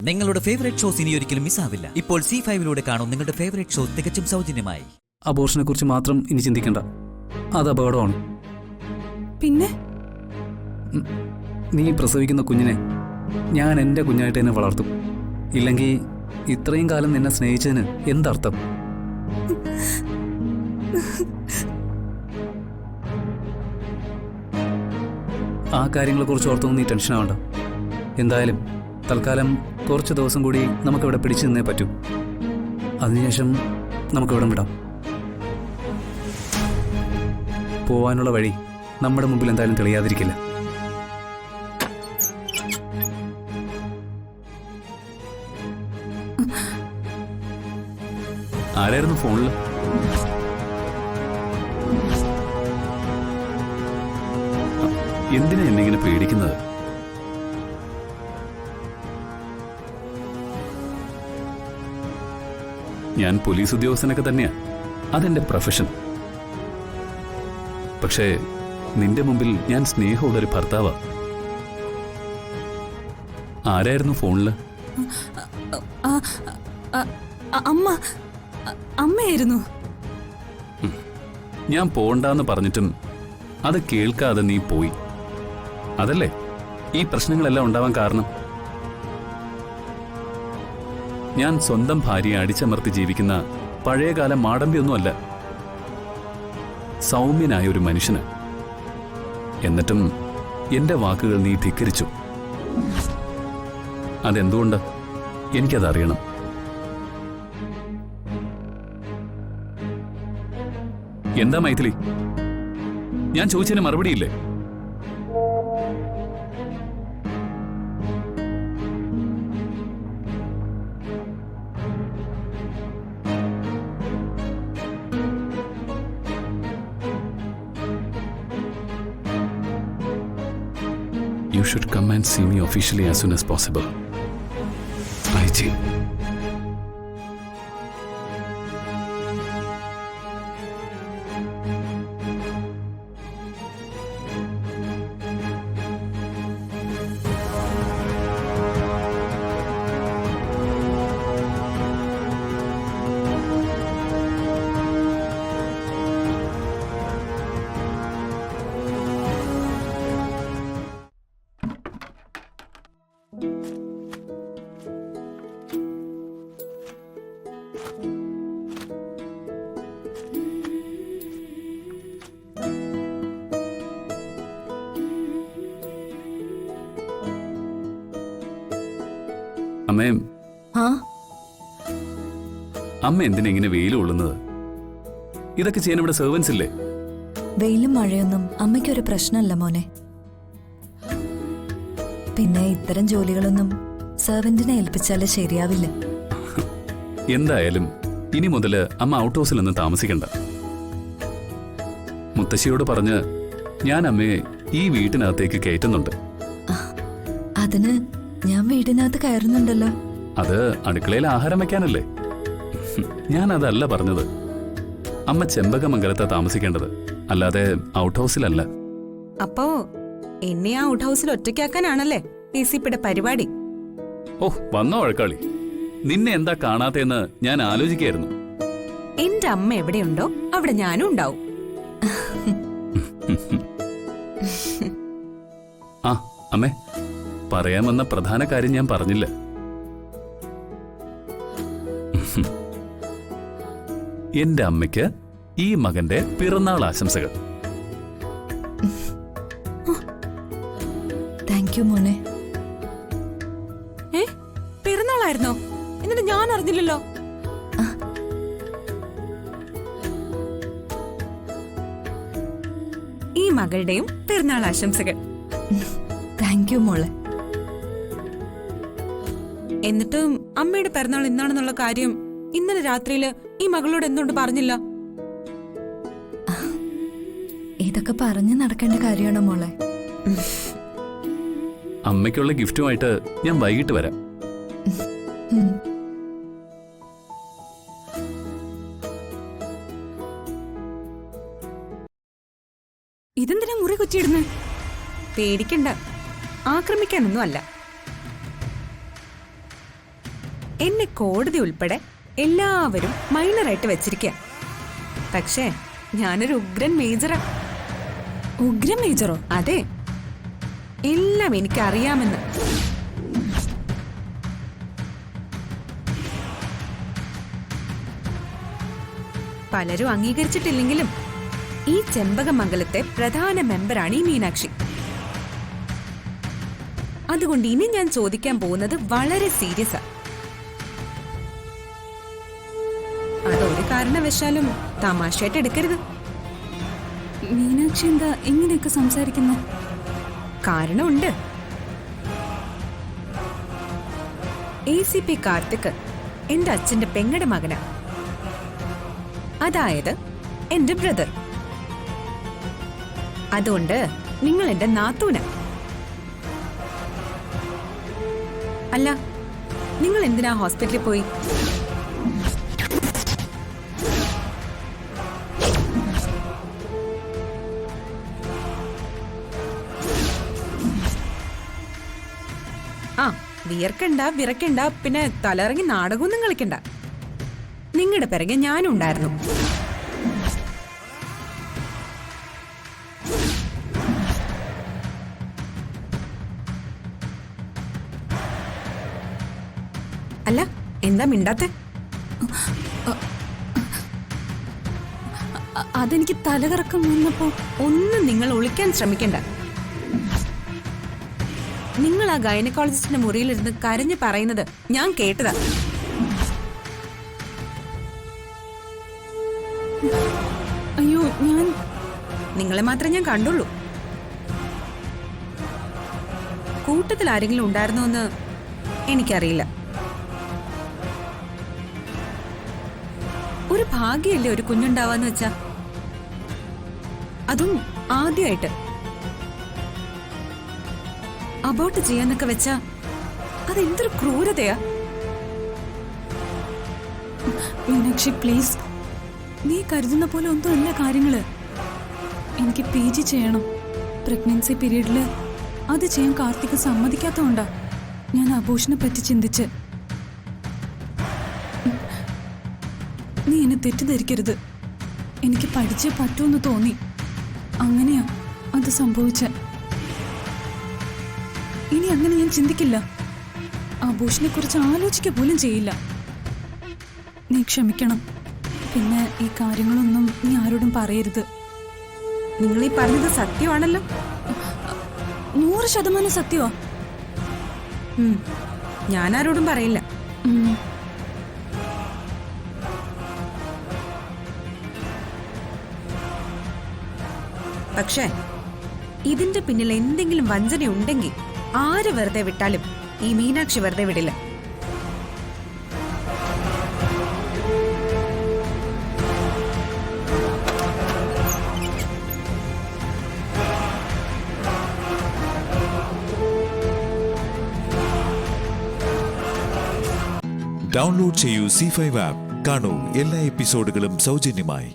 നിങ്ങളുടെ favourite shows ഇനി ഒരിക്കലും മിസ്സാവില്ല. ഇപ്പോൾ C5 കാണും നിങ്ങളുടെ ഫേവറേറ്റ് ഷോ തികച്ചും സൗജന്യമായി. അബോർഷനെ കുറിച്ച് മാത്രം ഇനി ചിന്തിക്കണ്ട, അത് അപകടമാണ്. പിന്നെ നീ പ്രസവിക്കുന്ന കുഞ്ഞിനെ ഞാൻ എൻ്റെ കുഞ്ഞായിട്ട് തന്നെ വളർത്തും. ഇല്ലെങ്കിൽ ഇത്രയും കാലം നിന്നെ സ്നേഹിച്ചതിന് എന്തർത്ഥം? ആ കാര്യങ്ങളെക്കുറിച്ച് ഓർത്തൊന്നും നീ ടെൻഷൻ ആവണ്ട. എന്തായാലും തൽക്കാലം കുറച്ച് ദിവസം കൂടി നമുക്കിവിടെ പിടിച്ചു നിന്നേ പറ്റൂ. അതിനുശേഷം നമുക്കിവിടെ വിടാം. പോവാനുള്ള വഴി നമ്മുടെ മുമ്പിൽ എന്തായാലും തെളിയാതിരിക്കില്ല. ആരായിരുന്നു ഫോണിൽ? എന്തിനാ എന്നെ ഇങ്ങനെ പേടിക്കുന്നത്? ഞാൻ പോലീസ് ഉദ്യോഗസ്ഥനൊക്കെ തന്നെയാ, അതെന്റെ പ്രൊഫഷൻ. പക്ഷേ നിന്റെ മുമ്പിൽ ഞാൻ സ്നേഹമുള്ളൊരു ഭർത്താവാ. ആരായിരുന്നു ഫോണില്? അമ്മയായിരുന്നു. ഞാൻ പോണ്ടാന്ന് പറഞ്ഞിട്ടും അത് കേൾക്കാതെ നീ പോയി. അതല്ലേ ഈ പ്രശ്നങ്ങളെല്ലാം ഉണ്ടാവാൻ കാരണം? ഞാൻ സ്വന്തം ഭാര്യയെ അടിച്ചമർത്തി ജീവിക്കുന്ന പഴയകാല മാടമ്പിയൊന്നുമല്ല, സൗമ്യനായ ഒരു മനുഷ്യന്. എന്നിട്ടും എന്റെ വാക്കുകൾ നീ ധിക്കരിച്ചു. അതെന്തുകൊണ്ട്? എനിക്കതറിയണം. എന്താ മൈഥിലി, ഞാൻ ചോദിച്ചതിന് മറുപടിയില്ലേ? You should come and see me officially as soon as possible. IG. അമ്മ എന്തിനാ ഇങ്ങനെ വെയിൽ കൊള്ളുന്നത്? ഇതൊക്കെ ചെയ്യാൻ ഇവിടെ സെർവൻസ് ഇല്ലേ? വെയിലും മഴയൊന്നും അമ്മയ്ക്കൊരു പ്രശ്നമല്ല മോനെ. പിന്നെ ഇത്തരം ജോലികളൊന്നും സെർവന്റിനെ ഏൽപ്പിച്ചാല് ശരിയാവില്ല. എന്തായാലും ഇനി മുതല് അമ്മ ഔട്ട് ഹൗസിലൊന്നും താമസിക്കണ്ട. മുത്തശ്ശിയോട് പറഞ്ഞ് ഞാൻ അമ്മയെ ഈ വീട്ടിനകത്തേക്ക് കയറ്റുന്നുണ്ട്. അതിന് ഞാൻ വീടിനകത്ത് കയറുന്നുണ്ടല്ലോ. അത് അടുക്കളയിൽ ആഹാരം വെക്കാനല്ലേ? ഞാൻ അതല്ല പറഞ്ഞത്. അമ്മ ചെമ്പകമംഗലത്താ താമസിക്കേണ്ടത്, അല്ലാതെ ഔട്ട് ഹൗസിലല്ല. അപ്പോ എന്നെ ആ ഔട്ട് ഹൗസിൽ ഒറ്റയ്ക്കാക്കാനാണല്ലേ ACPയുടെ പരിപാടി? ഓഹ്, വന്നോ വഴക്കാളി. നിന്നെ എന്താ കാണാത്തേന്ന് ഞാൻ ആലോചിക്കായിരുന്നു. എന്റെ അമ്മ എവിടെയുണ്ടോ അവിടെ ഞാനും ഉണ്ടാവും. ആ അമ്മേ, പറയാൻ വന്ന പ്രധാന കാര്യം ഞാൻ പറഞ്ഞില്ല. എന്റെ അമ്മയ്ക്ക് ഈ മകന്റെ പിറന്നാൾ ആശംസകൾ. താങ്ക് യു മോനെ. പിറന്നാളായിരുന്നോ? എന്നിട്ട് ഞാൻ അറിഞ്ഞില്ലല്ലോ. ഈ മകളുടെയും പിറന്നാൾ ആശംസകൾ. താങ്ക് യു മോളെ. എന്നിട്ടും അമ്മയുടെ പിറന്നാൾ ഇന്നാണെന്നുള്ള കാര്യം ഇന്നലെ രാത്രിയില് ഈ മകളോട് എന്തുകൊണ്ട് പറഞ്ഞില്ല? ഇതൊക്കെ പറഞ്ഞു നടക്കേണ്ട കാര്യമാണോ മോളെ? അമ്മയ്ക്കുള്ള ഗിഫ്റ്റുമായിട്ട് ഞാൻ വൈകിട്ട് വരാം. ഇതെന്തിനാ മുറി കുറ്റിയിടുന്നേ? പേടിക്കണ്ട, ആക്രമിക്കാനൊന്നും അല്ല. എന്നെ കോടതി ഉൾപ്പെടെ എല്ലാവരും മൈനറായിട്ട് വെച്ചിരിക്കുക. പക്ഷേ ഞാനൊരു ഉഗ്രൻ മേജറാ. ഉഗ്രം മേജറോ? അതെ, എല്ലാം എനിക്കറിയാമെന്ന്. പലരും അംഗീകരിച്ചിട്ടില്ലെങ്കിലും ഈ ചെമ്പകമംഗലത്തെ പ്രധാന മെമ്പറാണ് ഈ മീനാക്ഷി. അതുകൊണ്ട് ഇനി ഞാൻ ചോദിക്കാൻ പോകുന്നത് വളരെ സീരിയസാ. അതൊരു കാരണവശാലും തമാശയായിട്ട് എടുക്കരുത്. മീനാക്ഷി എന്താ ഇങ്ങനെയൊക്കെ സംസാരിക്കുന്നു? കാരണമുണ്ട്. ACP കാർത്തിക് എന്റെ അച്ഛന്റെ പെങ്ങടെ മകനാ. അതായത് എന്റെ ബ്രദർ. അതുകൊണ്ട് നിങ്ങൾ എന്റെ നാത്തൂന. അല്ല, നിങ്ങൾ എന്തിനാ ഹോസ്പിറ്റലിൽ പോയി? ആ, വിയർക്കണ്ട, വിറക്കണ്ട, പിന്നെ തലയിറങ്ങി നാടകമൊന്നും കളിക്കണ്ട. നിങ്ങളുടെ പിറകെ ഞാനും ഉണ്ടായിരുന്നു. അല്ല, എന്താ മിണ്ടാത്തെ? അതെനിക്ക് തലകറക്കം വന്നപ്പോ. ഒന്നും നിങ്ങൾ ഒളിക്കാൻ ശ്രമിക്കണ്ട. നിങ്ങൾ ആ ഗൈനക്കോളജിസ്റ്റിന്റെ മുറിയിലിരുന്ന് കരഞ്ഞു പറയുന്നത് ഞാൻ കേട്ടതാ. അയ്യോ, നിങ്ങളെ മാത്രമേ ഞാൻ കണ്ടുള്ളൂ. കൂട്ടത്തിൽ ആരെങ്കിലും ഉണ്ടായിരുന്നോ എന്ന് എനിക്കറിയില്ല. ഒരു ഭാഗ്യല്ലേ ഒരു കുഞ്ഞുണ്ടാവാന്ന് വെച്ചാ, അതും ആദ്യമായിട്ട്. അബോർട്ട് ചെയ്യാന്നൊക്കെ വെച്ചാ അതെന്തൊരു ക്രൂരതയാ. മീനാക്ഷി പ്ലീസ്, നീ കരുതുന്ന പോലെ ഒന്നും അല്ല കാര്യങ്ങള്. എനിക്ക് PG ചെയ്യണം. പ്രഗ്നൻസി പീരീഡില് അത് ചെയ്യാൻ കാർത്തിക് സമ്മതിക്കാത്തതുകൊണ്ടാ ഞാൻ അബോഷനെ പറ്റി ചിന്തിച്ച്. നീ എന്നെ തെറ്റിദ്ധരിക്കരുത്. എനിക്ക് പഠിച്ചേ പറ്റൂന്ന് തോന്നി, അങ്ങനെയാ അത് സംഭവിച്ച. ഇനി അങ്ങനെ ഞാൻ ചിന്തിക്കില്ല. അബോഷനെ കുറിച്ച് ആലോചിക്കുക പോലും ചെയ്യില്ല. നീ ക്ഷമിക്കണം. പിന്നെ ഈ കാര്യങ്ങളൊന്നും നീ ആരോടും പറയരുത്. നിങ്ങൾ ഈ പറഞ്ഞത് സത്യമാണല്ലോ? 100% സത്യമാ. ഞാൻ ആരോടും പറയില്ല. പക്ഷേ ഇതിന്റെ പിന്നിൽ എന്തെങ്കിലും വഞ്ചന ഉണ്ടെങ്കിൽ ആര് വെറുതെ വിട്ടാലും ഈ മീനാക്ഷി വെറുതെ വിടില്ല. ഡൗൺലോഡ് ചെയ്യൂ C5 ആപ്പ്. കാണൂ എല്ലാ എപ്പിസോഡുകളും സൗജന്യമായി.